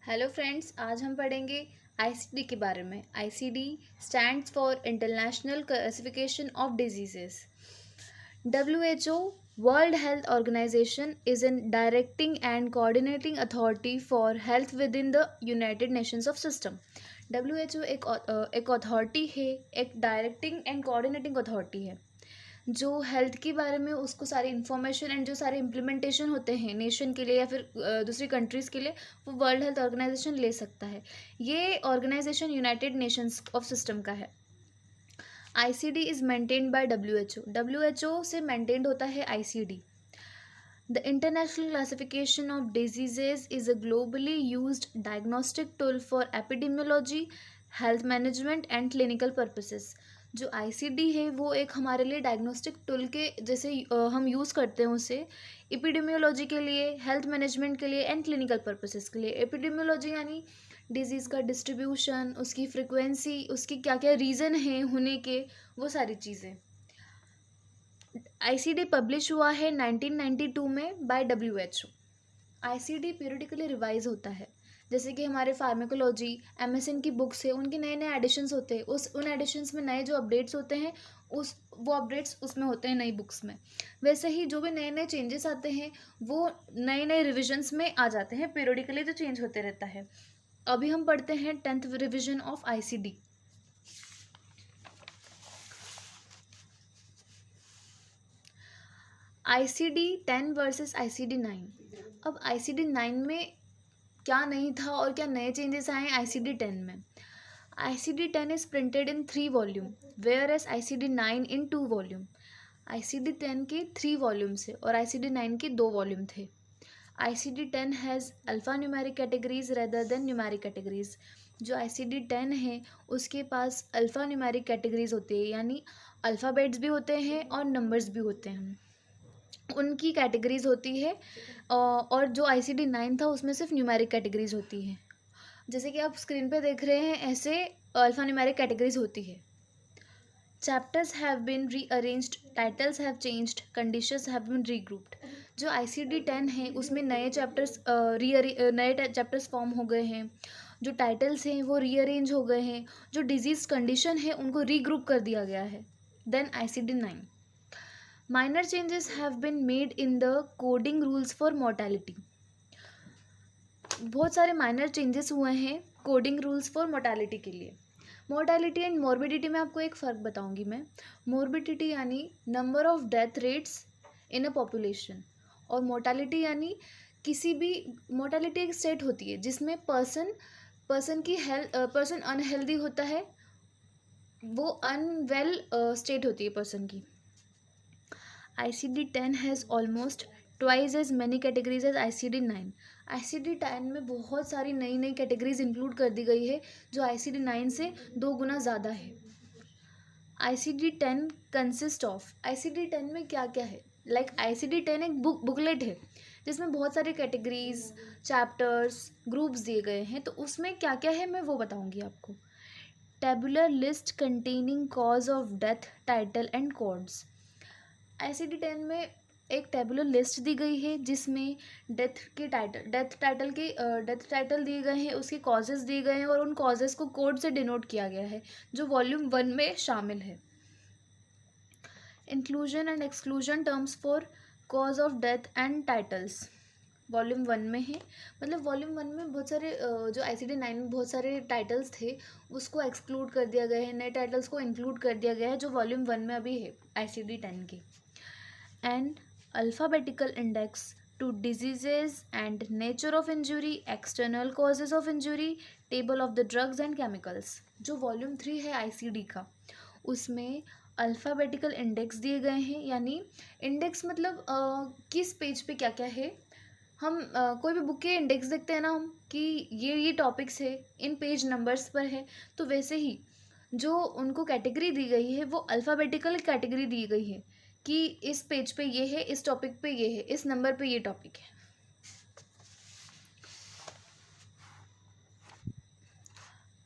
Hello friends, आज हम पढ़ेंगे आईसीडी के बारे में। ICD stands for international classification of diseases. WHO, World Health Organization, is a directing and coordinating authority for health within the United Nations of System. WHO एक authority है, एक directing and coordinating authority है जो health के बारे में उसको सारी इन्फॉर्मेशन एंड जो सारे इम्प्लीमेंटेशन होते हैं नेशन के लिए या फिर दूसरी कंट्रीज़ के लिए, वो वर्ल्ड हेल्थ ऑर्गेनाइजेशन ले सकता है। ये organisation United Nations of system का है। ICD is maintained by WHO से मेंटेन्ड होता है ICD. The International Classification of Diseases is a globally used diagnostic tool for epidemiology, health management and clinical purposes. जो आईसीडी है वो एक हमारे लिए डायग्नोस्टिक टूल के जैसे हम यूज़ करते हैं उसे एपिडेमियोलॉजी के लिए, हेल्थ मैनेजमेंट के लिए एंड क्लिनिकल पर्पसेस के लिए। एपिडेमियोलॉजी यानी डिजीज़ का डिस्ट्रीब्यूशन, उसकी फ्रिक्वेंसी, उसकी क्या क्या रीज़न है होने के, वो सारी चीज़ें। आईसीडी पब्लिश हुआ है 1992 में by WHO। ICD periodically revise होता है, जैसे कि हमारे फार्माकोलॉजी MSN की बुक्स है, उनके नए नए एडिशंस होते हैं, उन एडिशंस में नए जो अपडेट्स होते हैं वो अपडेट्स उसमें होते हैं नई बुक्स में। वैसे ही जो भी नए नए चेंजेस आते हैं वो नए नए रिविजन्स में आ जाते हैं, पीरियडिकली तो चेंज होते रहता है। अभी हम पढ़ते हैं 10th revision of ICD. ICD 10 versus ICD 9। अब आईसीडी 9 में क्या नहीं था और क्या नए चेंजेस आए हैं आईसीडी 10 में। ICD 10 is printed in 3 volume whereas ICD 9 in 2 volume. ICD 10 के 3 वॉल्यूम्स है और आईसीडी 9 के 2 वॉल्यूम थे। ICD 10 has alpha numeric categories rather than numeric categories. जो आईसीडी 10 है उसके पास अल्फ़ा न्यूमेरिक कैटेगरीज होती है, यानी अल्फ़ाबेट्स भी होते हैं और नंबर्स भी होते हैं, उनकी कैटेगरीज होती है। और जो आईसीडी 9 था उसमें सिर्फ न्यूमेरिक कैटेगरीज होती है। जैसे कि आप स्क्रीन पे देख रहे हैं, ऐसे अल्फ़ा न्यूमेरिक कैटेगरीज होती है। Chapters have been rearranged, titles have changed, conditions have been regrouped. जो आईसीडी 10 है उसमें नए चैप्टर्स फॉर्म हो गए हैं, जो टाइटल्स हैं वो रीअरेंज हो गए हैं, जो डिजीज़ कंडीशन है उनको रीग्रुप कर दिया गया है। Then ICD 9 minor changes have been made in the coding rules for mortality। बहुत सारे माइनर चेंजेस हुए हैं कोडिंग रूल्स फॉर मोर्टालिटी के लिए। मोर्टालिटी एंड मॉर्बिडिटी में आपको एक फ़र्क बताऊंगी मैं। मॉर्बिडिटी यानी number of death rates in a population, और मोर्टालिटी यानी किसी भी मोर्टालिटी एक स्टेट होती है जिसमें पर्सन अनहेल्दी होता है, वो अनवेल स्टेट होती है पर्सन की। ICD-10 has almost twice as many categories as ICD-9। ICD-10 में बहुत सारी नई नई कैटेगरीज इंक्लूड कर दी गई है जो ICD-9 से 2 गुना ज़्यादा है। ICD-10 कंसिस्ट ऑफ, ICD-10 में क्या क्या है, ICD-10 एक बुकलेट है जिसमें बहुत सारी कैटेगरीज, चैप्टर्स, ग्रुप्स दिए गए हैं। तो उसमें क्या क्या है मैं वो बताऊँगी आपको। Tabular list containing cause of death, title and codes. ICD-10 में एक टेबुलर लिस्ट दी गई है जिसमें डेथ टाइटल दिए गए हैं, उसके कॉजेज़ दिए गए हैं और उन कॉजेज़ को कोड से डिनोट किया गया है जो वॉल्यूम 1 में शामिल है। Inclusion and exclusion terms for cause of death and titles volume 1 में है। मतलब वॉल्यूम 1 में बहुत सारे जो ICD-9 में बहुत सारे टाइटल्स थे उसको एक्सक्लूड कर दिया गया है, नए टाइटल्स को इंक्लूड कर दिया गया है जो वॉल्यूम 1 में अभी है ICD-10 के। And alphabetical index to diseases and nature of injury, external causes of injury, table of the drugs and chemicals। जो वॉल्यूम 3 है आईसीडी का उसमें अल्फ़ाबेटिकल इंडेक्स दिए गए हैं, यानी इंडेक्स मतलब किस पेज पे क्या क्या है। हम कोई भी बुक के इंडेक्स देखते हैं ना हम कि ये टॉपिक्स है इन पेज नंबर्स पर है, तो वैसे ही जो उनको कैटेगरी दी गई है वो अल्फ़ाबेटिकल कैटेगरी दी गई है कि इस पेज पे ये है, इस टॉपिक पे ये है, इस नंबर पे ये टॉपिक है।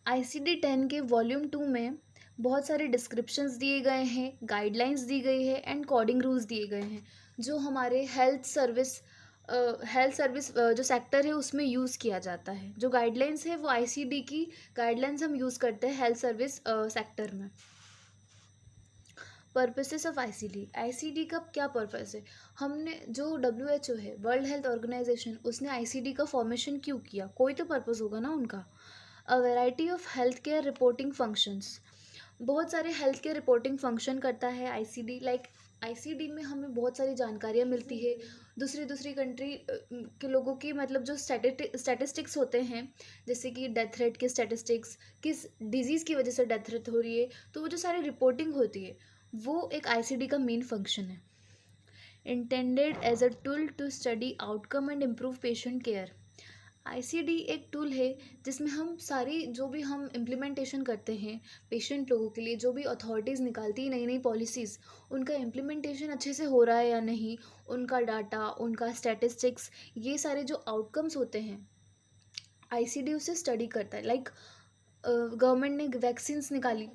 ICD-10 के वॉल्यूम 2 में बहुत सारे डिस्क्रिप्शंस दिए गए हैं, गाइडलाइंस दी गई है एंड कोडिंग रूल्स दिए गए हैं जो हमारे हेल्थ सर्विस हेल्थ सर्विस जो सेक्टर है उसमें यूज़ किया जाता है। जो गाइडलाइंस है वो आईसीडी की गाइडलाइंस हम यूज़ करते हैं हेल्थ सर्विस सेक्टर में। पर्पसेस ऑफ आईसीडी का क्या पर्पस है? हमने जो WHO है, वर्ल्ड हेल्थ ऑर्गेनाइजेशन, उसने आईसीडी का फॉर्मेशन क्यों किया? कोई तो पर्पस होगा ना उनका। A variety of health care reporting functions, बहुत सारे हेल्थ केयर रिपोर्टिंग फंक्शन करता है आईसीडी। लाइक आईसीडी में हमें बहुत सारी जानकारियाँ मिलती है दूसरी दूसरी कंट्री के लोगों की, मतलब जो स्टैटिस्टिक्स होते हैं, जैसे कि डेथ रेट के स्टैटिस्टिक्स, किस डिजीज़ की वजह से डेथ रेट हो रही है, तो वो जो सारी रिपोर्टिंग होती है वो एक आईसीडी का मेन फंक्शन है। Intended as a tool to study outcome and improve patient care. ICD एक टूल है जिसमें हम सारी जो भी हम इम्प्लीमेंटेशन करते हैं पेशेंट लोगों के लिए, जो भी अथॉरिटीज़ निकालती है नई नई पॉलिसीज़, उनका इम्प्लीमेंटेशन अच्छे से हो रहा है या नहीं, उनका डाटा, उनका स्टैटिस्टिक्स, ये सारे जो आउटकम्स होते हैं आईसीडी उसे स्टडी करता है। लाइक गवर्नमेंट ने वैक्सीन्स निकाली,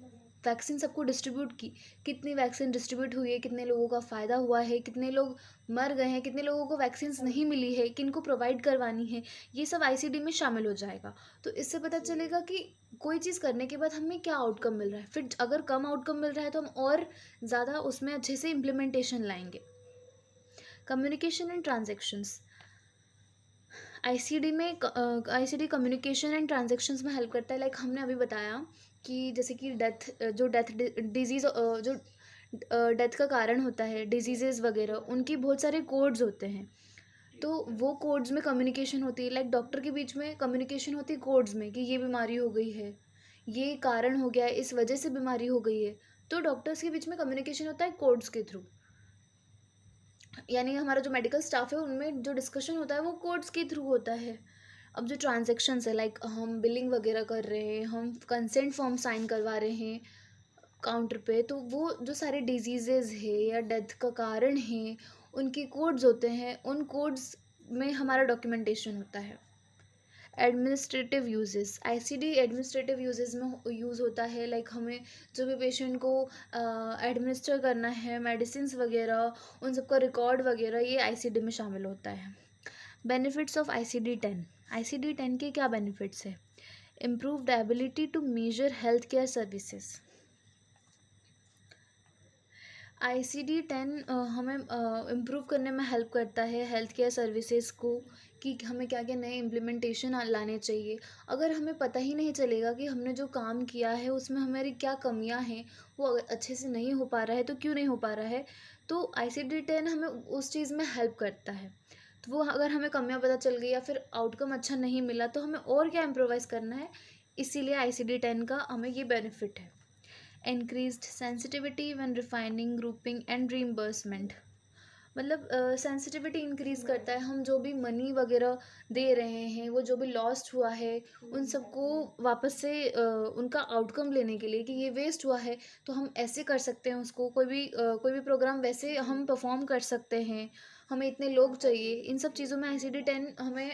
वैक्सीन सबको डिस्ट्रीब्यूट की, कितनी वैक्सीन डिस्ट्रीब्यूट हुई है, कितने लोगों का फ़ायदा हुआ है, कितने लोग मर गए हैं, कितने लोगों को वैक्सीन्स नहीं मिली है, किनको प्रोवाइड करवानी है, ये सब आईसीडी में शामिल हो जाएगा। तो इससे पता चलेगा कि कोई चीज़ करने के बाद हमें क्या आउटकम मिल रहा है। फिर अगर कम आउटकम मिल रहा है तो हम और ज़्यादा उसमें अच्छे से इम्प्लीमेंटेशन लाएंगे। Communication and transactions, ICD communication and transactions में हेल्प करता है। लाइक हमने अभी बताया कि जैसे कि डेथ डिजीज़ जो डेथ का कारण होता है, डिजीज़ेज़ वगैरह, उनकी बहुत सारे कोड्स होते हैं, तो वो कोड्स में कम्युनिकेशन होती है। लाइक डॉक्टर के बीच में कम्युनिकेशन होती है कोड्स में कि ये बीमारी हो गई है, ये कारण हो गया है, इस वजह से बीमारी हो गई है, तो डॉक्टर्स के बीच में कम्युनिकेशन होता है कोड्स के थ्रू। यानी हमारा जो मेडिकल स्टाफ है उनमें जो डिस्कशन होता है वो कोड्स के थ्रू होता है। अब जो ट्रांजेक्शन्स है, लाइक हम बिलिंग वगैरह कर रहे हैं, हम कंसेंट फॉर्म साइन करवा रहे हैं काउंटर पे, तो वो जो सारे डिजीज़ेज़ है या डेथ का कारण है, उनके कोड्स होते हैं, उन कोड्स में हमारा डॉक्यूमेंटेशन होता है। Administrative uses, ICD administrative uses में यूज़ होता है। लाइक हमें जो भी पेशेंट को एडमिनिस्टर करना है, मेडिसिन वगैरह, उन सबका रिकॉर्ड वगैरह, ये आईसीडी में शामिल होता है। बेनिफिट्स ऑफ आईसीडी-10, आईसीडी-10 के क्या बेनिफिट्स है? Improved ability to measure health care services. ICD ten हमें इम्प्रूव करने में हेल्प करता है हेल्थ केयर सर्विसेज को, कि हमें क्या क्या नए इम्प्लीमेंटेशन लाने चाहिए। अगर हमें पता ही नहीं चलेगा कि हमने जो काम किया है उसमें हमारी क्या कमियां हैं, वो अगर अच्छे से नहीं हो पा रहा है तो क्यों नहीं हो पा रहा है, तो आईसीडी-10 हमें उस चीज़ में हेल्प करता है। तो वो अगर हमें कमियां पता चल गई या फिर आउटकम अच्छा नहीं मिला तो हमें और क्या इम्प्रोवाइज़ करना है, इसीलिए आईसीडी-10 का हमें ये बेनिफिट है। Increased sensitivity when refining, grouping and reimbursement, मतलब सेंसिटिविटी इंक्रीज़ करता है। हम जो भी मनी वगैरह दे रहे हैं, वो जो भी लॉस्ट हुआ है, उन सबको वापस से उनका आउटकम लेने के लिए, कि ये वेस्ट हुआ है तो हम ऐसे कर सकते हैं उसको, कोई भी प्रोग्राम वैसे हम परफॉर्म कर सकते हैं, हमें इतने लोग चाहिए। इन सब चीज़ों में आईसीडी-10 हमें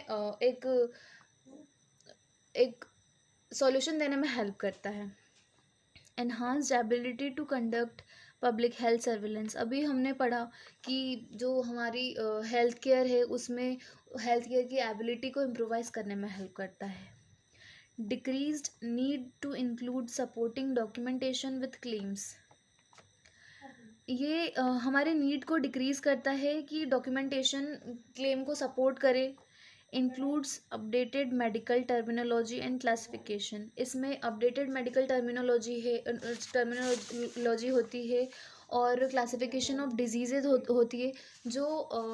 एक सॉल्यूशन देने में हेल्प करता है। Enhanced ability to conduct public health surveillance, अभी हमने पढ़ा कि जो हमारी हेल्थ केयर है उसमें हेल्थ केयर की एबिलिटी को इम्प्रोवाइज़ करने में हेल्प करता है। Decreased need to include supporting documentation with claims, ये हमारे नीड को डिक्रीज़ करता है कि डॉक्यूमेंटेशन क्लेम को सपोर्ट करे। Includes updated medical terminology and classification, इसमें अपडेटेड मेडिकल टर्मिनोलॉजी होती है और क्लासिफिकेशन ऑफ डिजीज़ेज होती है, जो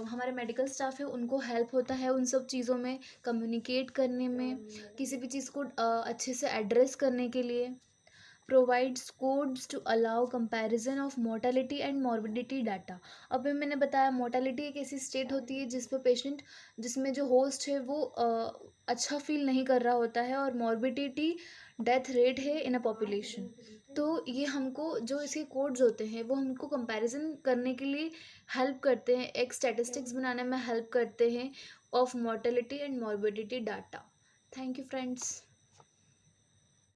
हमारे मेडिकल स्टाफ है उनको हेल्प होता है उन सब चीज़ों में कम्युनिकेट करने में, किसी भी चीज़ को अच्छे से एड्रेस करने के लिए। Provides codes to allow comparison of mortality and morbidity data, अभी मैंने बताया मोर्टेलिटी एक ऐसी स्टेट होती है जिसमें जो होस्ट है वो अच्छा फील नहीं कर रहा होता है, और मॉर्बिडिटी डेथ रेट है इन अ पॉपुलेशन। तो ये हमको जो इसके कोड्स होते हैं वो हमको कंपैरिजन करने के लिए हेल्प करते हैं, एक स्टैटिस्टिक्स बनाने में हेल्प करते हैं of mortality and morbidity data. Thank you friends.